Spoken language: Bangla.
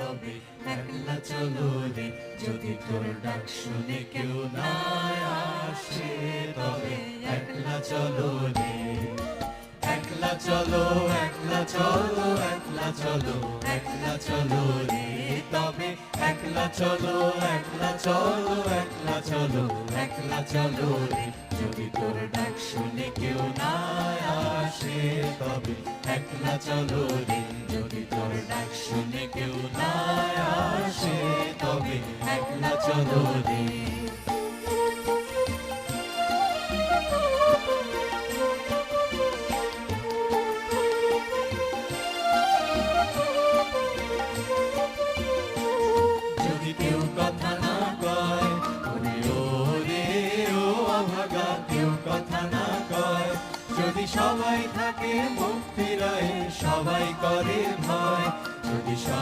তবে একলা চলো রে, যদি তোর ডাক শুনে কেউ না আসে, তবে একলা চলো রে। একলা চলো, একলা চলো, একলা চলো, একলা চলো রে, তবে একলা চলো, একলা চলো, একলা চলো, একলা চলো রে, যদি তোর ডাক শুনে কেউ না আসে, তবে একলা চলো রে, যদি তোর ডাক শুনে কেউ না আসে, তবে একলা চলো রে। যদি কেউ কথা না কয়, ওরে ওরে ও অভাগা, কেউ কথা না কয়, যদি সবাই থাকে মুখ ফিরায়, সবাই করে ভয়, যদি সব